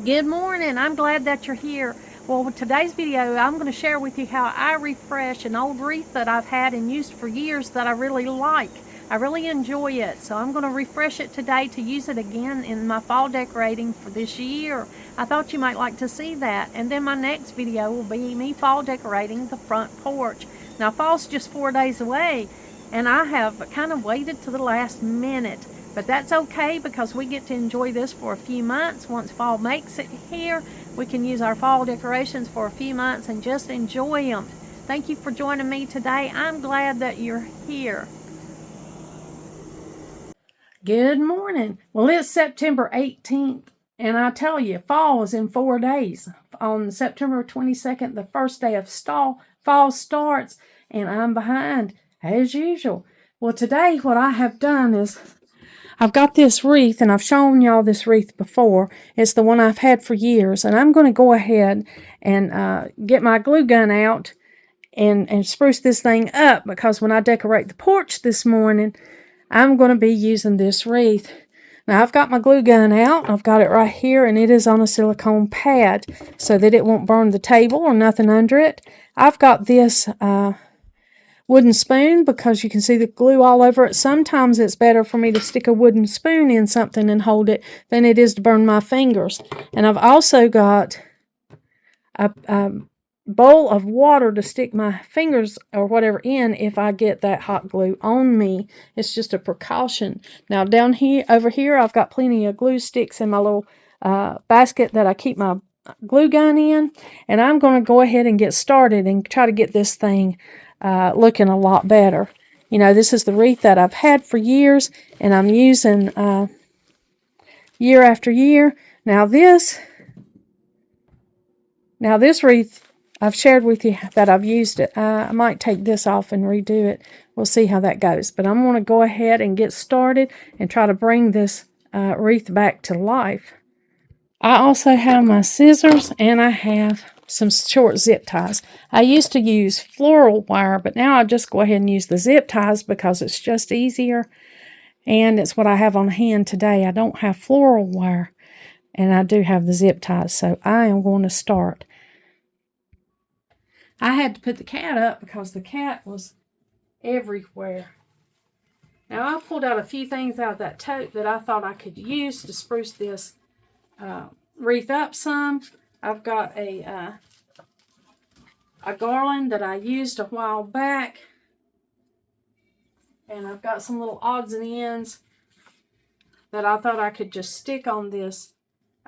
Good morning. I'm glad that you're here. Well, with today's video, I'm going to share with you how I refresh an old wreath that I've had and used for years that I really like. I really enjoy it, so I'm going to refresh it today to use it again in my fall decorating for this year. I thought you might like to see that. And then my next video will be me fall decorating the front porch. Now, fall's just 4 days away, and I have kind of waited to the last minute. But that's okay because we get to enjoy this for a few months. Once fall makes it here, we can use our fall decorations for a few months and just enjoy them. Thank you for joining me today. I'm glad that you're here. Good morning. Well, it's September 18th, and I tell you, fall is in 4 days. On September 22nd, the first day of fall starts, and I'm behind, as usual. Well, today what I have done is I've got this wreath, and I've shown y'all this wreath before. It's the one I've had for years, and I'm going to go ahead and get my glue gun out and spruce this thing up, because when I decorate the porch this morning, I'm going to be using this wreath. Now, I've got my glue gun out. I've got it right here, and it is on a silicone pad so that it won't burn the table or nothing under it. I've got this wooden spoon because you can see the glue all over it. Sometimes it's better for me to stick a wooden spoon in something and hold it than it is to burn my fingers. And I've also got a bowl of water to stick my fingers or whatever in if I get that hot glue on me. It's just a precaution. Now down here, over here, I've got plenty of glue sticks in my little basket that I keep my glue gun in. And I'm going to go ahead and get started and try to get this thing looking a lot better. You know, this is the wreath that I've had for years, and I'm using year after year. Now this wreath, I've shared with you that I've used it. I might take this off and redo it. We'll see how that goes. But I'm going to go ahead and get started and try to bring this wreath back to life. I also have my scissors, and I have some short zip ties. I used to use floral wire, but now I just go ahead and use the zip ties because it's just easier, and it's what I have on hand today. I don't have floral wire, and I do have the zip ties, so I am going to start. I had to put the cat up because the cat was everywhere. Now, I pulled out a few things out of that tote that I thought I could use to spruce this wreath up some. I've got a garland that I used a while back, and I've got some little odds and ends that I thought I could just stick on this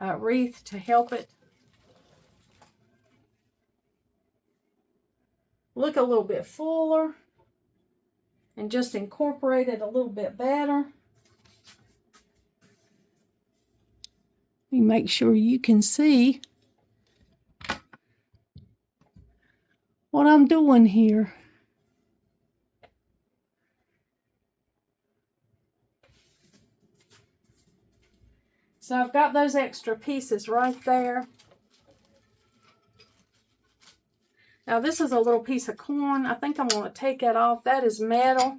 wreath to help it look a little bit fuller and just incorporate it a little bit better. Let me make sure you can see what I'm doing here. So I've got those extra pieces right there. Now this is a little piece of corn. I think I'm going to take that off. That is metal.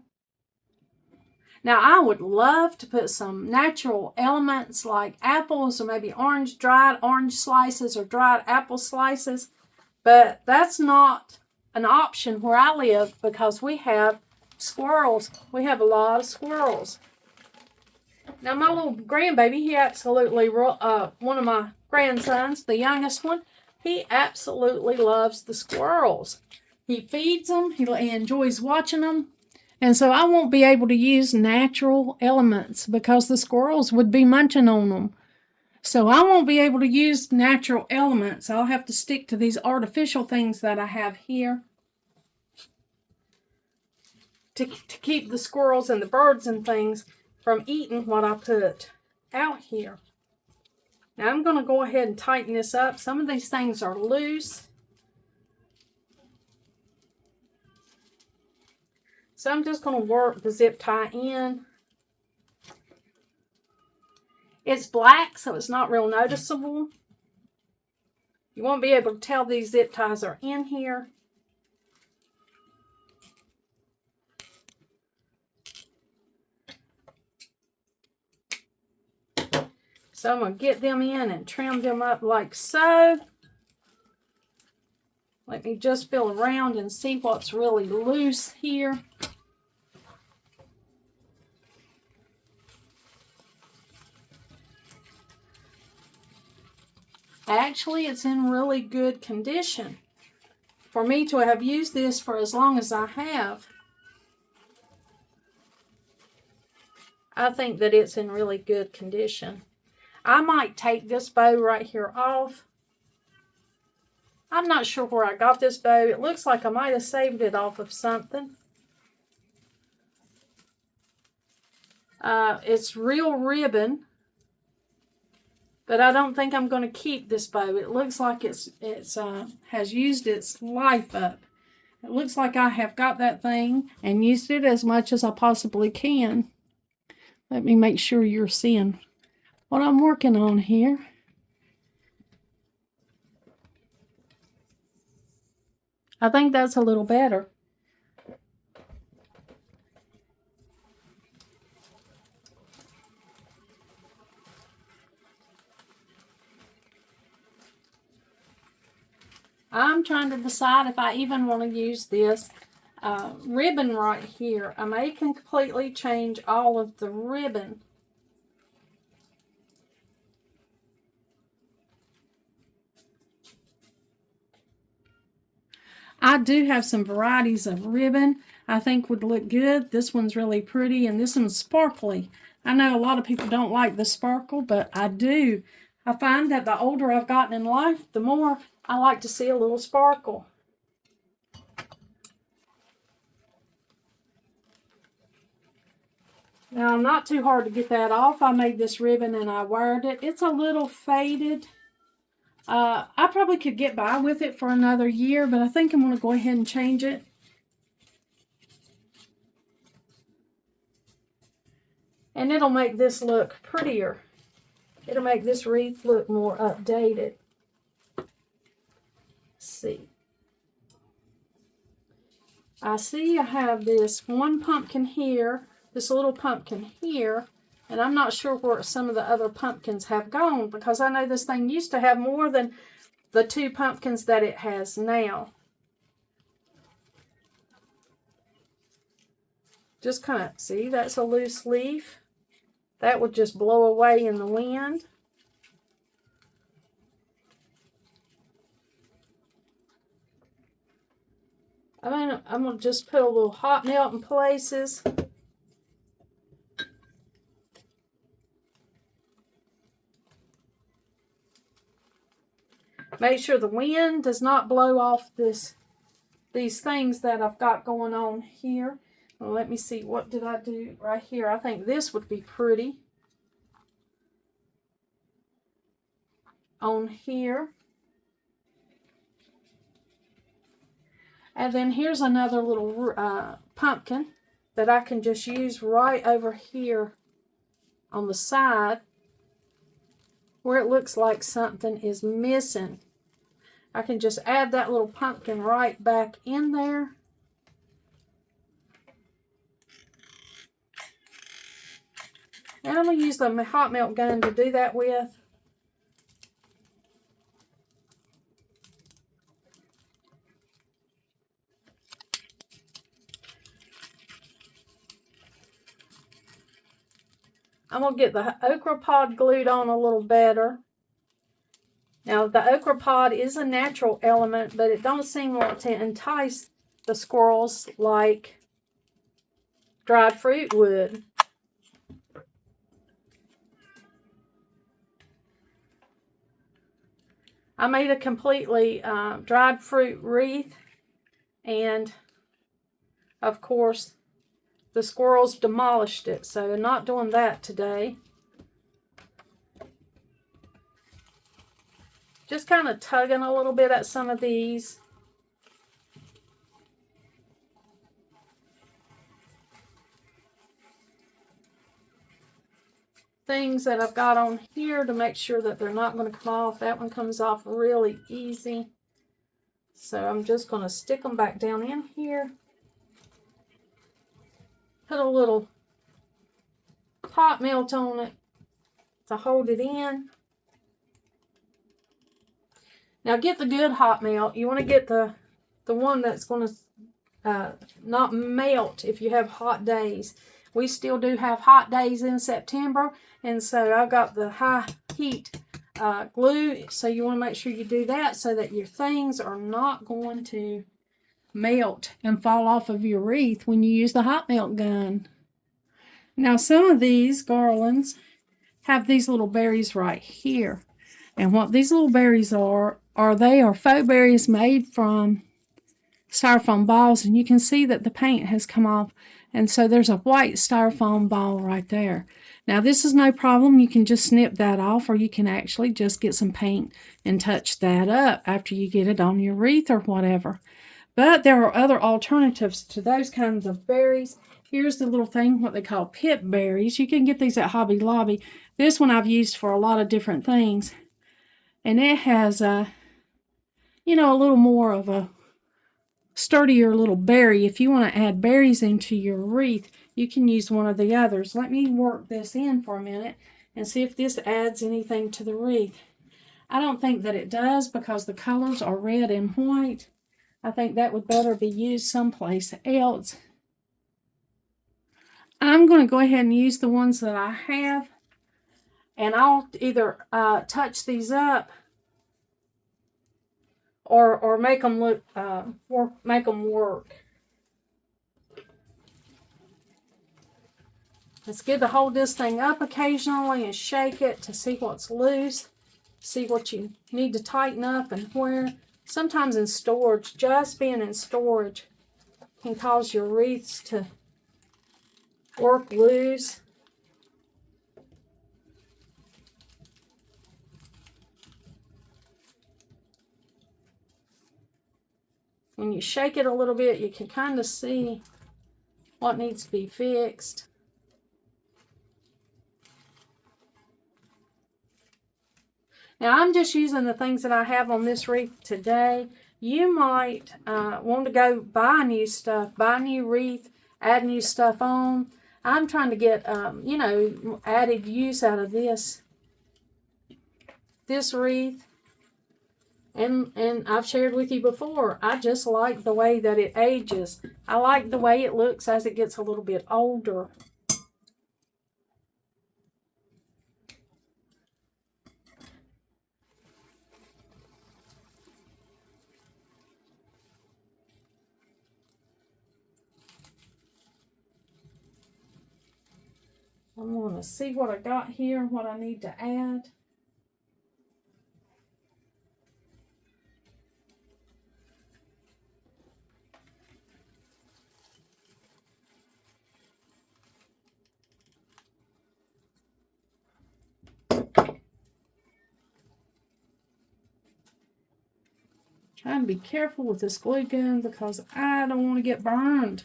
Now I would love to put some natural elements like apples or maybe dried orange slices or dried apple slices. But that's not an option where I live because we have squirrels. We have a lot of squirrels. Now my little grandbaby, he absolutely, one of my grandsons, the youngest one, he absolutely loves the squirrels. He feeds them. He enjoys watching them. And so I won't be able to use natural elements because the squirrels would be munching on them. So I won't be able to use natural elements. I'll have to stick to these artificial things that I have here to keep the squirrels and the birds and things from eating what I put out here. Now I'm going to go ahead and tighten this up. Some of these things are loose. So I'm just going to work the zip tie in. It's black, so it's not real noticeable. You won't be able to tell these zip ties are in here. So I'm going to get them in and trim them up like so. Let me just feel around and see what's really loose here. Actually, it's in really good condition. For me to have used this for as long as I have, I think that it's in really good condition. I might take this bow right here off. I'm not sure where I got this bow. It looks like I might have saved it off of something. It's real ribbon, but I don't think I'm going to keep this bow. It looks like it's has used its life up. It looks like I have got that thing and used it as much as I possibly can. Let me make sure you're seeing what I'm working on here. I think that's a little better. I'm trying to decide if I even want to use this ribbon right here. I may completely change all of the ribbon. I do have some varieties of ribbon I think would look good. This one's really pretty and this one's sparkly. I know a lot of people don't like the sparkle, but I do. I find that the older I've gotten in life, the more I like to see a little sparkle. Now, not too hard to get that off. I made this ribbon and I wired it. It's a little faded. I probably could get by with it for another year, but I think I'm going to go ahead and change it. And it'll make this look prettier. It'll make this wreath look more updated. Let's see. I see I have this one pumpkin here, this little pumpkin here, and I'm not sure where some of the other pumpkins have gone because I know this thing used to have more than the 2 pumpkins that it has now. Just kind of, see, that's a loose leaf. That would just blow away in the wind. I'm going to just put a little hot melt in places. Make sure the wind does not blow off these things that I've got going on here. Well, let me see, what did I do right here? I think this would be pretty on here. And then here's another little pumpkin that I can just use right over here on the side where it looks like something is missing. I can just add that little pumpkin right back in there. And I'm going to use the hot melt gun to do that with. I'm going to get the okra pod glued on a little better. Now, the okra pod is a natural element, but it don't seem like to entice the squirrels like dried fruit would. I made a completely dried fruit wreath, and of course the squirrels demolished it, so I'm not doing that today. Just kind of tugging a little bit at some of these. Things that I've got on here to make sure that they're not going to come off. That one comes off really easy. So I'm just going to stick them back down in here. Put a little hot melt on it. to hold it in. Now get the good hot melt. You want to get the one that's going to not melt if you have hot days. We still do have hot days in September, and so I've got the high heat glue, so you want to make sure you do that so that your things are not going to melt and fall off of your wreath when you use the hot melt gun. Now some of these garlands have these little berries right here, and what these little berries are they are faux berries made from styrofoam balls, and you can see that the paint has come off, and so there's a white styrofoam ball right there. Now this is no problem. You can just snip that off, or you can actually just get some paint and touch that up after you get it on your wreath or whatever. But there are other alternatives to those kinds of berries. Here's the little thing, what they call pip berries. You can get these at Hobby Lobby. This one I've used for a lot of different things, and it has you know, a little more of a sturdier little berry. If you want to add berries into your wreath, you can use one of the others. Let me work this in for a minute and see if this adds anything to the wreath. I don't think that it does, because the colors are red and white. I think that would better be used someplace else. I'm going to go ahead and use the ones that I have, and I'll either touch these up or make them look make them work. It's good to hold this thing up occasionally and shake it to see what's loose, see what you need to tighten up and where. Sometimes in storage, just being in storage can cause your wreaths to work loose. When you shake it a little bit, you can kind of see what needs to be fixed. Now I'm just using the things that I have on this wreath today. You might want to go buy new stuff, buy new wreath, add new stuff on. I'm trying to get, you know, added use out of this wreath. And I've shared with you before, I just like the way that it ages. I like the way it looks as it gets a little bit older. I'm going to see what I got here, what I need to add. Trying to be careful with this glue gun because I don't want to get burned.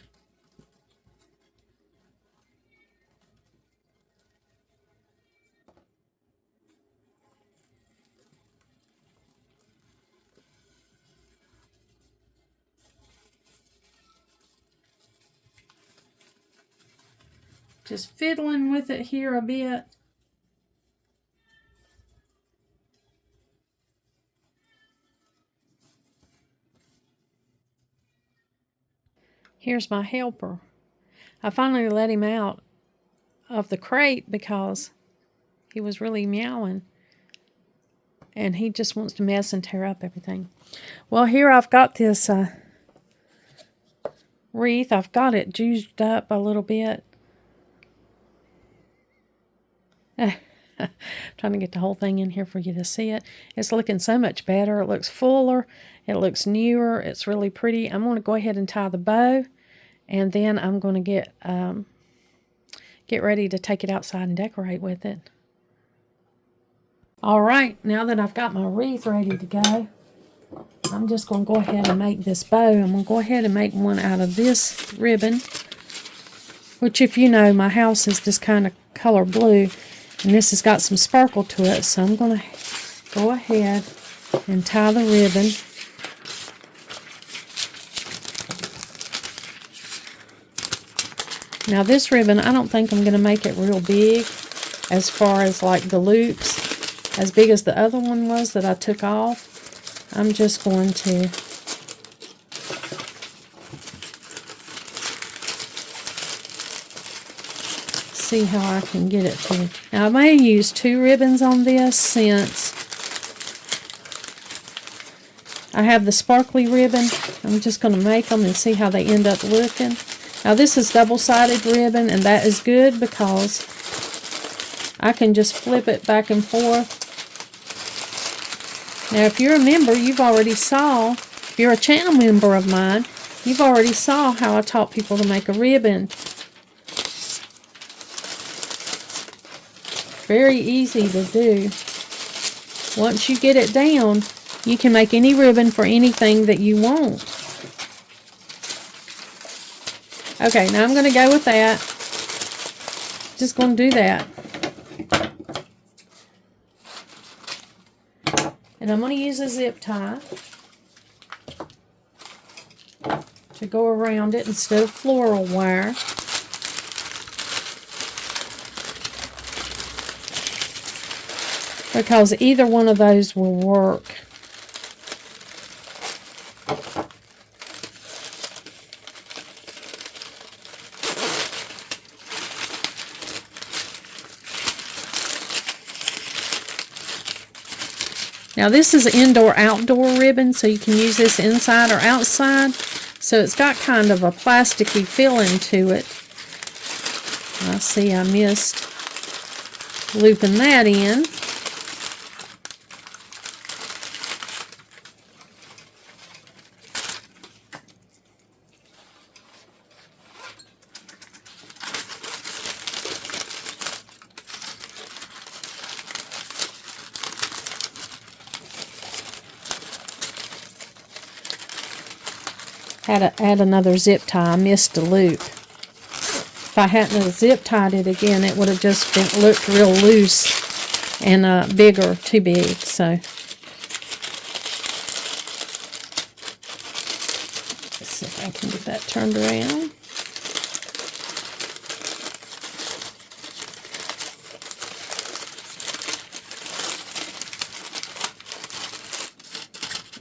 Just fiddling with it here a bit. Here's my helper. I finally let him out of the crate because he was really meowing. And he just wants to mess and tear up everything. Well, here I've got this wreath. I've got it juiced up a little bit. Trying to get the whole thing in here for you to see it. It's looking so much better. It looks fuller. It looks newer. It's really pretty. I'm going to go ahead and tie the bow, and then I'm going to get ready to take it outside and decorate with it. All right, now that I've got my wreath ready to go, I'm just going to go ahead and make this bow. I'm going to go ahead and make one out of this ribbon, which, if you know, my house is this kind of color blue. And this has got some sparkle to it, so I'm going to go ahead and tie the ribbon. Now this ribbon, I don't think I'm going to make it real big. as far as like the loops, as big as the other one was that I took off. I'm just going to see how I can get it to. Now I may use 2 ribbons on this since I have the sparkly ribbon. I'm just going to make them and see how they end up looking. Now this is double-sided ribbon, and that is good because I can just flip it back and forth. Now if you're a member, you've already saw, if you're a channel member of mine, you've already saw how I taught people to make a ribbon. Very easy to do. Once you get it down, you can make any ribbon for anything that you want. Okay, now I'm going to go with that. Just going to do that. And I'm going to use a zip tie to go around it instead of floral wire. Because either one of those will work. Now this is an indoor-outdoor ribbon, so you can use this inside or outside. So it's got kind of a plasticky feeling to it. I see I missed looping that in. Had to add another zip tie. I missed a loop. If I hadn't zip tied it again, it would have just looked real loose and bigger, too big. So let's see if I can get that turned around.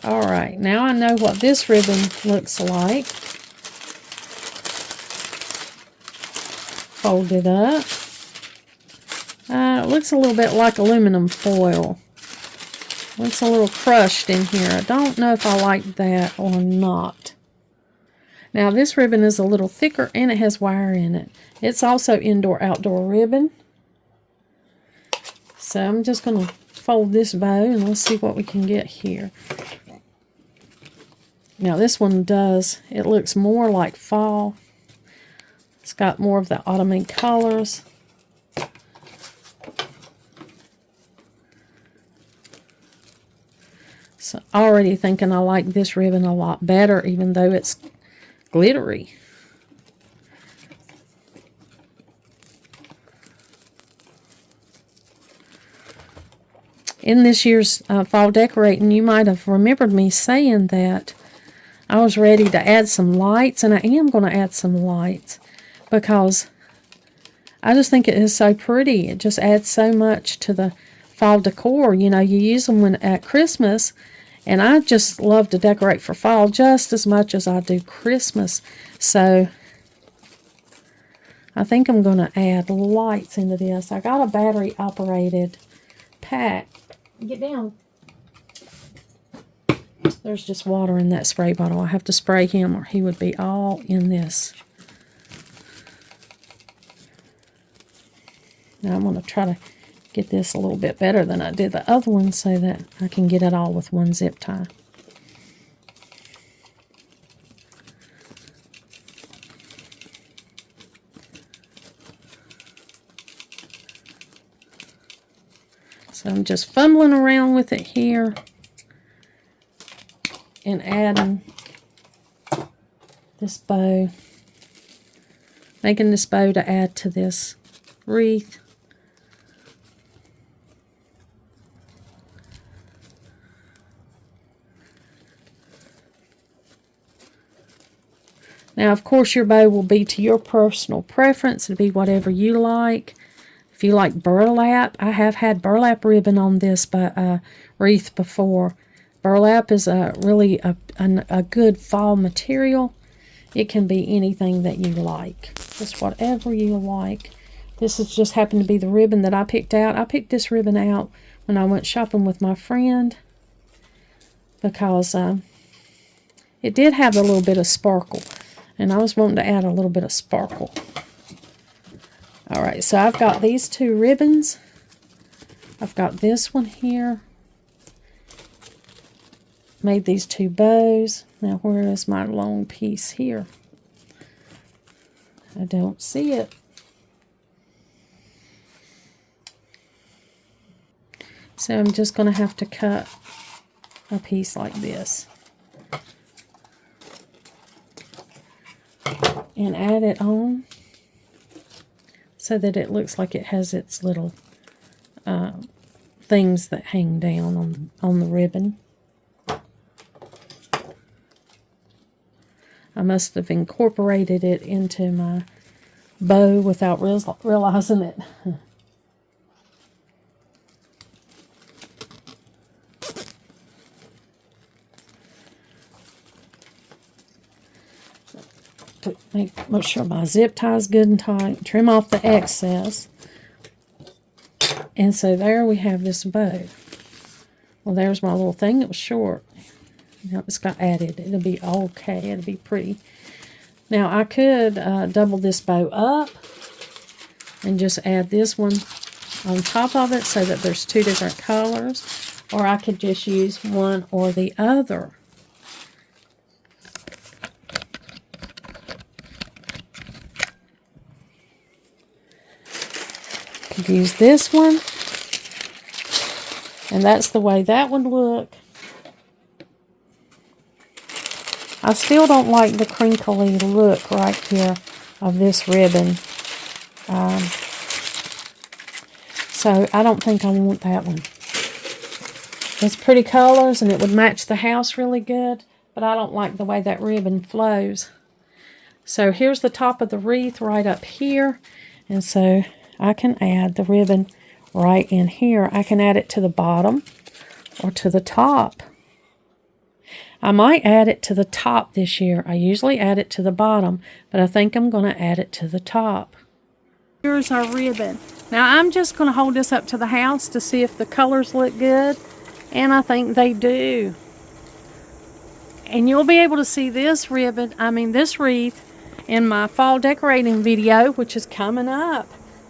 Alright, now I know what this ribbon looks like. Fold it up. It looks a little bit like aluminum foil. Looks a little crushed in here. I don't know if I like that or not. Now this ribbon is a little thicker and it has wire in it. It's also indoor-outdoor ribbon. So I'm just going to fold this bow and let's see what we can get here. Now this one it looks more like fall. It's got more of the autumn colors. So already thinking I like this ribbon a lot better, even though it's glittery. In this year's fall decorating, you might have remembered me saying that I was ready to add some lights, and I am going to add some lights because I just think it is so pretty. It just adds so much to the fall decor. You know, you use them at Christmas, and I just love to decorate for fall just as much as I do Christmas. So I think I'm going to add lights into this. I got a battery-operated pack. Get down. There's just water in that spray bottle. I have to spray him or he would be all in this. Now I'm going to try to get this a little bit better than I did the other one so that I can get it all with one zip tie. So I'm just fumbling around with it here and adding this bow, making this bow to add to this wreath. Now, of course, your bow will be to your personal preference. It'll be whatever you like. If you like burlap, I have had burlap ribbon on this wreath before. Burlap is really a good fall material. It can be anything that you like, just whatever you like. This has just happened to be the ribbon that I picked out. I picked this ribbon out when I went shopping with my friend because it did have a little bit of sparkle, and I was wanting to add a little bit of sparkle. All right, so I've got these two ribbons. I've got this one here. Made these two bows. Now, where is my long piece here? I don't see it. So I'm just going to have to cut a piece like this and add it on so that it looks like it has its little things that hang down on the ribbon. I must have incorporated it into my bow without realizing it. Make sure my zip tie is good and tight. Trim off the excess. And so there we have this bow. Well, there's my little thing that was short. Now it's got added. It'll be okay. It'll be pretty. Now I could double this bow up and just add this one on top of it so that there's two different colors. Or I could just use one or the other. Could use this one. And that's the way that would look. I still don't like the crinkly look right here of this ribbon. So I don't think I want that one. It's pretty colors and it would match the house really good, but I don't like the way that ribbon flows. So here's the top of the wreath right up here. And so I can add the ribbon right in here. I can add it to the bottom or to the top. I might add it to the top this year. I usually add it to the bottom, but I think I'm going to add it to the top. Here's our ribbon. Now I'm just going to hold this up to the house to see if the colors look good, and I think they do. And you'll be able to see this ribbon, this wreath, in my fall decorating video, which is coming up.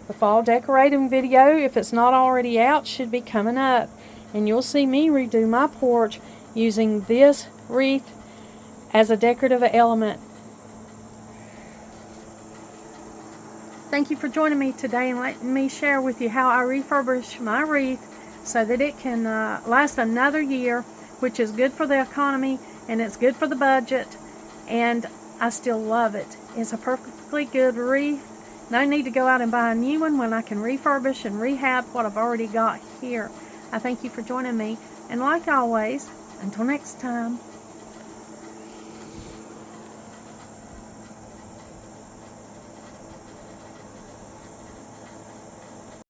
The fall decorating video, if it's not already out, should be coming up. And you'll see me redo my porch using this wreath as a decorative element. Thank you for joining me today and letting me share with you how I refurbish my wreath so that it can last another year, which is good for the economy and it's good for the budget, and I still love it. It's a perfectly good wreath. No need to go out and buy a new one when I can refurbish and rehab what I've already got here. I thank you for joining me, and like always, until next time.